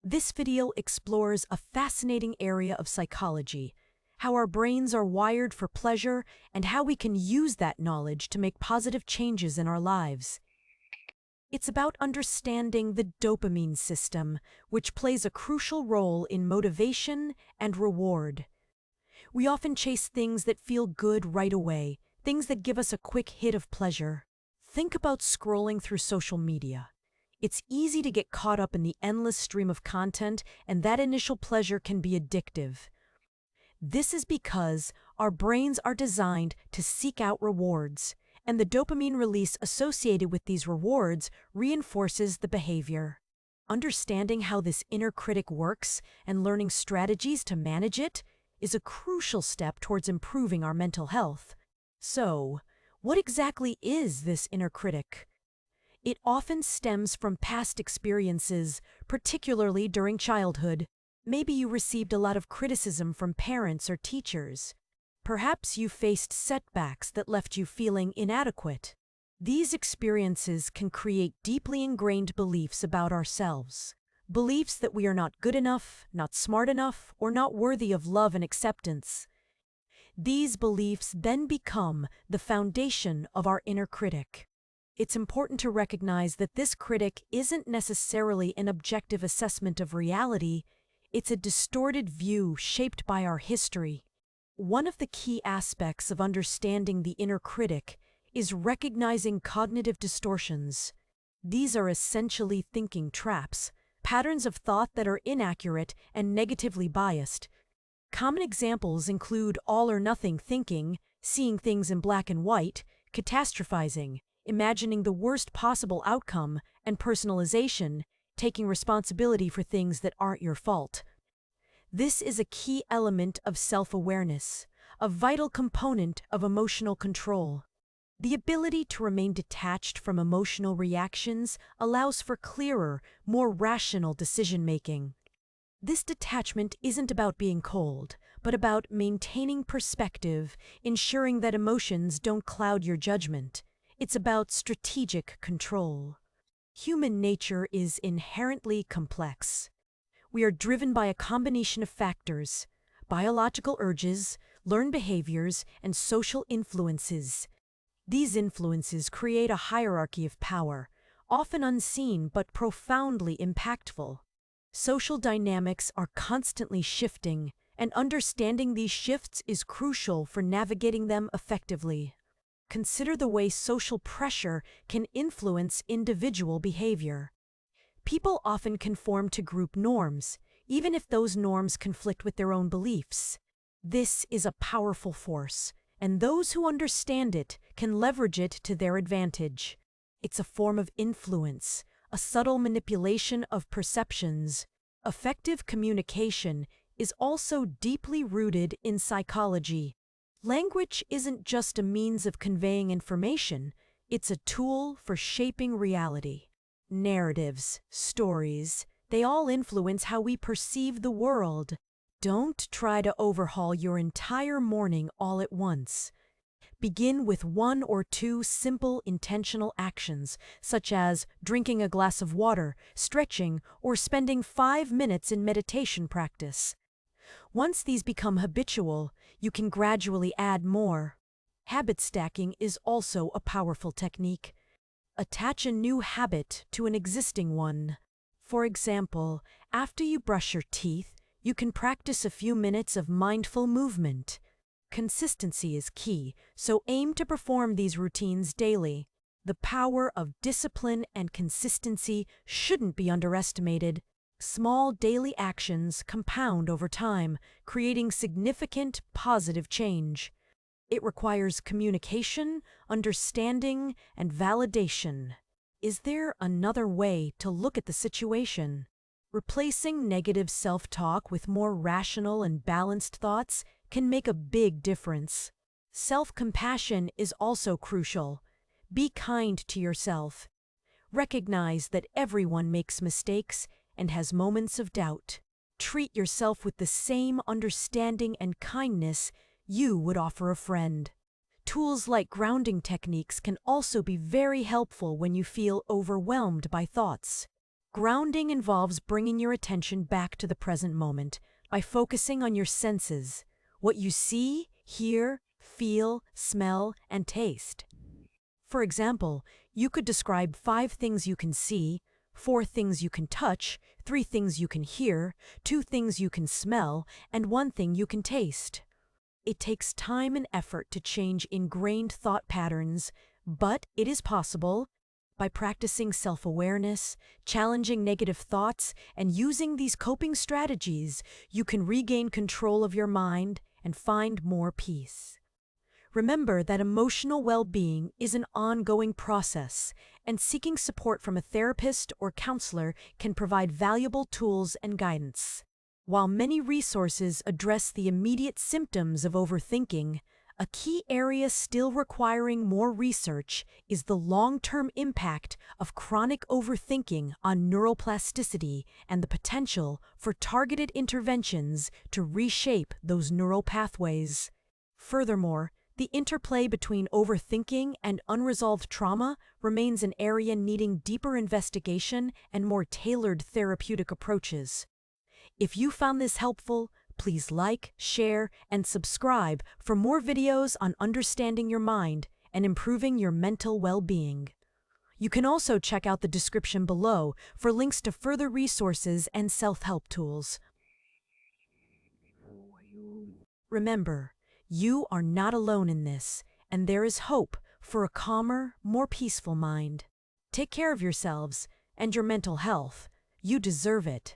This video explores a fascinating area of psychology, how our brains are wired for pleasure and how we can use that knowledge to make positive changes in our lives. It's about understanding the dopamine system, which plays a crucial role in motivation and reward. We often chase things that feel good right away, things that give us a quick hit of pleasure. Think about scrolling through social media. It's easy to get caught up in the endless stream of content, and that initial pleasure can be addictive. This is because our brains are designed to seek out rewards, and the dopamine release associated with these rewards reinforces the behavior. Understanding how this inner critic works and learning strategies to manage it is a crucial step towards improving our mental health. So, what exactly is this inner critic? It often stems from past experiences, particularly during childhood. Maybe you received a lot of criticism from parents or teachers. Perhaps you faced setbacks that left you feeling inadequate. These experiences can create deeply ingrained beliefs about ourselves. Beliefs that we are not good enough, not smart enough, or not worthy of love and acceptance. These beliefs then become the foundation of our inner critic. It's important to recognize that this critic isn't necessarily an objective assessment of reality. It's a distorted view shaped by our history. One of the key aspects of understanding the inner critic is recognizing cognitive distortions. These are essentially thinking traps, patterns of thought that are inaccurate and negatively biased. Common examples include all-or-nothing thinking, seeing things in black and white, catastrophizing, imagining the worst possible outcome, and personalization, taking responsibility for things that aren't your fault. This is a key element of self-awareness, a vital component of emotional control. The ability to remain detached from emotional reactions allows for clearer, more rational decision-making. This detachment isn't about being cold, but about maintaining perspective, ensuring that emotions don't cloud your judgment. It's about strategic control. Human nature is inherently complex. We are driven by a combination of factors: biological urges, learned behaviors, and social influences. These influences create a hierarchy of power, often unseen but profoundly impactful. Social dynamics are constantly shifting, and understanding these shifts is crucial for navigating them effectively. Consider the way social pressure can influence individual behavior. People often conform to group norms, even if those norms conflict with their own beliefs. This is a powerful force, and those who understand it can leverage it to their advantage. It's a form of influence, a subtle manipulation of perceptions. Effective communication is also deeply rooted in psychology. Language isn't just a means of conveying information, it's a tool for shaping reality. Narratives, stories, they all influence how we perceive the world. Don't try to overhaul your entire morning all at once. Begin with 1 or 2 simple intentional actions, such as drinking a glass of water, stretching, or spending 5 minutes in meditation practice. Once these become habitual, you can gradually add more. Habit stacking is also a powerful technique. Attach a new habit to an existing one. For example, after you brush your teeth, you can practice a few minutes of mindful movement. Consistency is key, so aim to perform these routines daily. The power of discipline and consistency shouldn't be underestimated. Small daily actions compound over time, creating significant positive change. It requires communication, understanding, and validation. Is there another way to look at the situation? Replacing negative self-talk with more rational and balanced thoughts can make a big difference. Self-compassion is also crucial. Be kind to yourself. Recognize that everyone makes mistakes and has moments of doubt. Treat yourself with the same understanding and kindness you would offer a friend. Tools like grounding techniques can also be very helpful when you feel overwhelmed by thoughts. Grounding involves bringing your attention back to the present moment by focusing on your senses, what you see, hear, feel, smell, and taste. For example, you could describe 5 things you can see, 4 things you can touch, 3 things you can hear, 2 things you can smell, and 1 thing you can taste. It takes time and effort to change ingrained thought patterns, but it is possible. By practicing self-awareness, challenging negative thoughts, and using these coping strategies, you can regain control of your mind and find more peace. Remember that emotional well-being is an ongoing process, and seeking support from a therapist or counselor can provide valuable tools and guidance. While many resources address the immediate symptoms of overthinking, a key area still requiring more research is the long-term impact of chronic overthinking on neuroplasticity and the potential for targeted interventions to reshape those neural pathways. Furthermore, the interplay between overthinking and unresolved trauma remains an area needing deeper investigation and more tailored therapeutic approaches. If you found this helpful, please like, share, and subscribe for more videos on understanding your mind and improving your mental well-being. You can also check out the description below for links to further resources and self-help tools. Remember, you are not alone in this, and there is hope for a calmer, more peaceful mind. Take care of yourselves and your mental health. You deserve it.